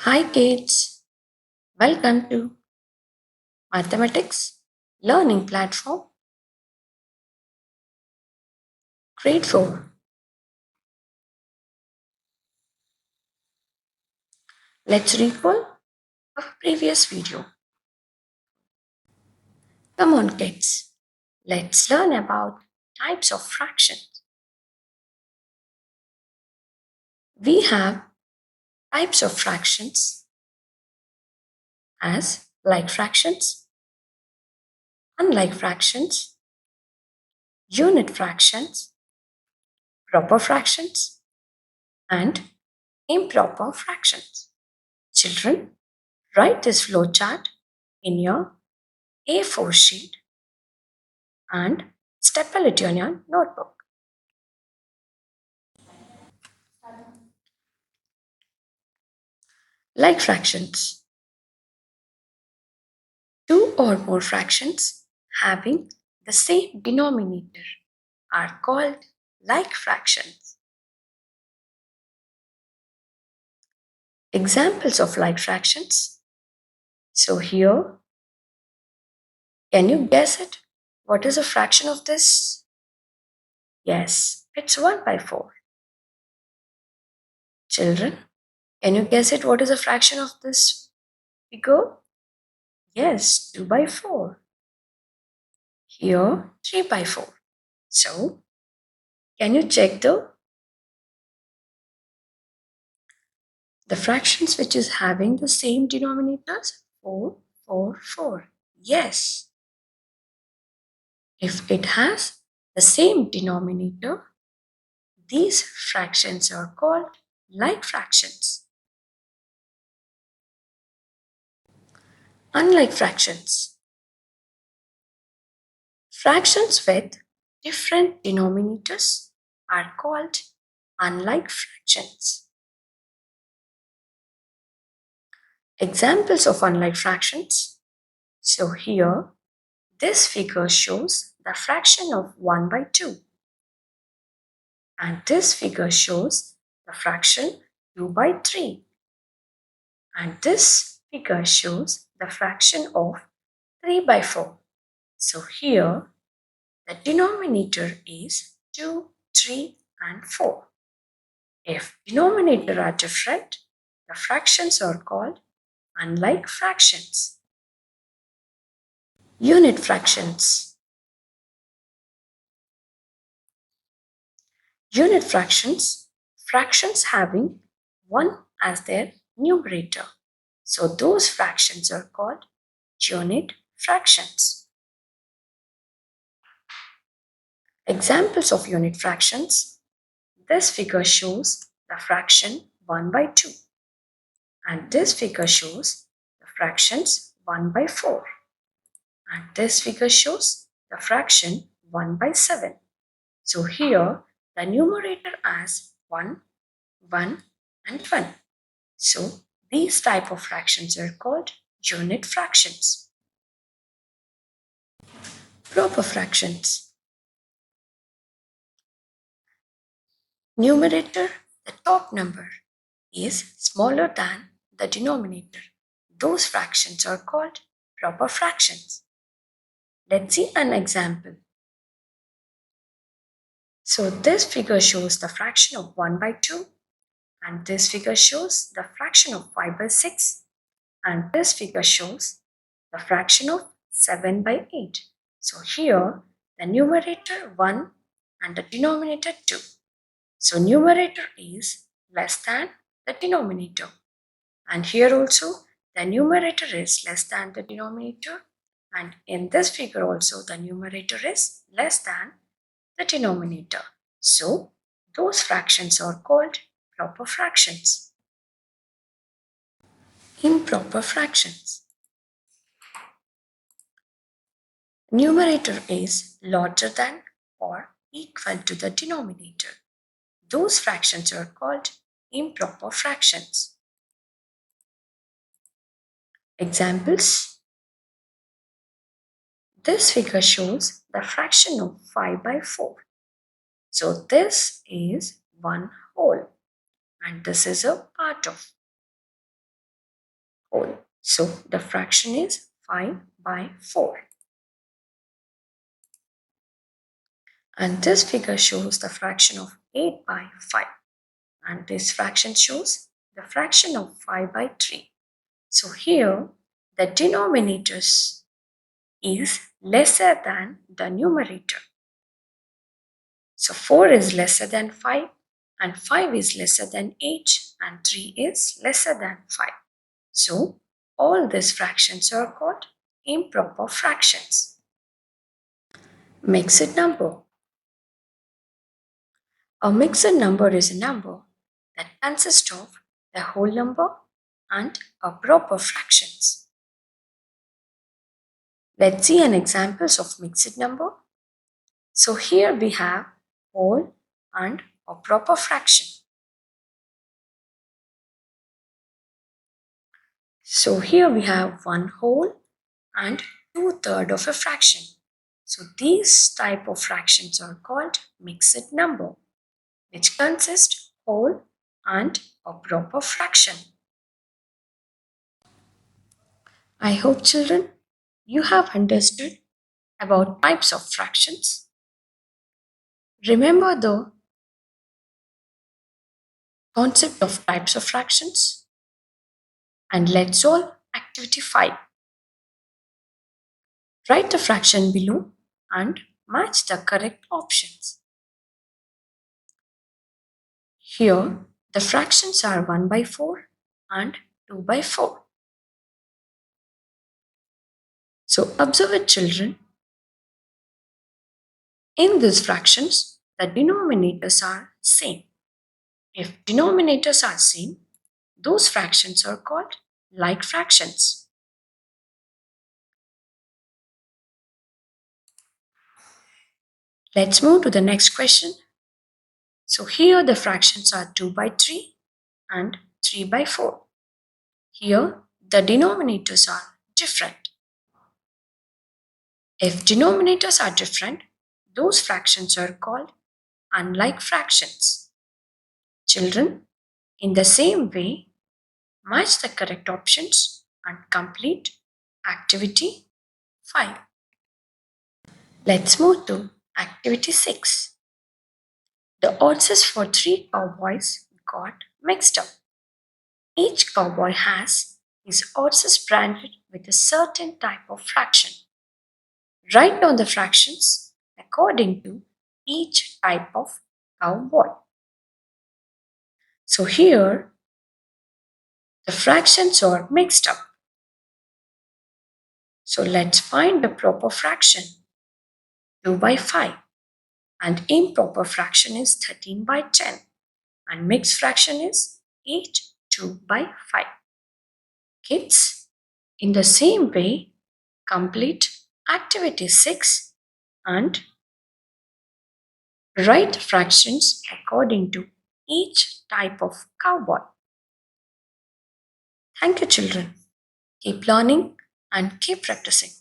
Hi kids, welcome to Mathematics Learning Platform Grade 4. Let's recall our previous video. Come on kids, let's learn about types of fractions. We have types of fractions as like fractions, unlike fractions, unit fractions, proper fractions, and improper fractions. Children, write this flowchart in your A4 sheet and staple it on your notebook. Like fractions, two or more fractions having the same denominator are called like fractions. Examples of like fractions. So here, can you guess it? What is a fraction of this? Yes, it's 1 by 4. Children, can you guess it? What is a fraction of this figure? Yes, 2 by 4. Here, 3 by 4. So, can you check the fractions which is having the same denominators? 4, 4, 4. Yes. If it has the same denominator, these fractions are called like fractions. Unlike fractions. Fractions with different denominators are called unlike fractions. Examples of unlike fractions. So here, this figure shows the fraction of 1 by 2. And this figure shows the fraction 2 by 3. And this figure shows the fraction of 3 by 4. So here, the denominator is 2, 3, and 4. If denominator are different, the fractions are called unlike fractions. Unit fractions. Unit fractions, fractions having 1 as their numerator. So those fractions are called unit fractions. Examples of unit fractions. This figure shows the fraction 1 by 2. And this figure shows the fractions 1 by 4. And this figure shows the fraction 1 by 7. So here the numerator as 1, 1 and 1. So these type of fractions are called unit fractions. Proper fractions. Numerator, the top number, is smaller than the denominator. Those fractions are called proper fractions. Let's see an example. So this figure shows the fraction of 1 by 2, and this figure shows the fraction of 5 by 6, and this figure shows the fraction of 7 by 8. So here the numerator 1 and the denominator 2. So numerator is less than the denominator. And here also the numerator is less than the denominator. And in this figure also the numerator is less than the denominator. So those fractions are called proper fractions. Improper fractions. Numerator is larger than or equal to the denominator. Those fractions are called improper fractions. Examples. This figure shows the fraction of 5 by 4. So this is 1 whole and this is a part of. whole. So the fraction is 5/4. And this figure shows the fraction of 8/5. And this fraction shows the fraction of 5/3. So here the denominators is lesser than the numerator. So 4 is lesser than 5 and 5 is lesser than 8 and 3 is lesser than 5. So all these fractions are called improper fractions. Mixed number. A mixed number is a number that consists of the whole number and a proper fractions. Let's see an examples of mixed number. So here we have whole and a proper fraction. So here we have 1 whole and 2/3 of a fraction. So these type of fractions are called mixed number, which consist whole and a proper fraction. I hope children you have understood about types of fractions. Remember the concept of types of fractions, and let's solve activity 5. Write the fraction below and match the correct options. Here the fractions are 1/4 and 2/4. So observe it children. In these fractions the denominators are same. If denominators are same, those fractions are called like fractions. Let's move to the next question. So here the fractions are 2/3 and 3/4. Here the denominators are different. If denominators are different, those fractions are called unlike fractions. Children, in the same way, match the correct options and complete activity 5. Let's move to activity 6. The odds for 3 cowboys got mixed up. Each cowboy has his odds branded with a certain type of fraction. Write down the fractions according to each type of cowboy. So here the fractions are mixed up. So let's find the proper fraction. 2/5 and improper fraction is 13/10 and mixed fraction is 8/2/5. Kids, in the same way, complete activity 6 and write fractions according to each type of cowboy. Thank you children. Keep learning and keep practicing.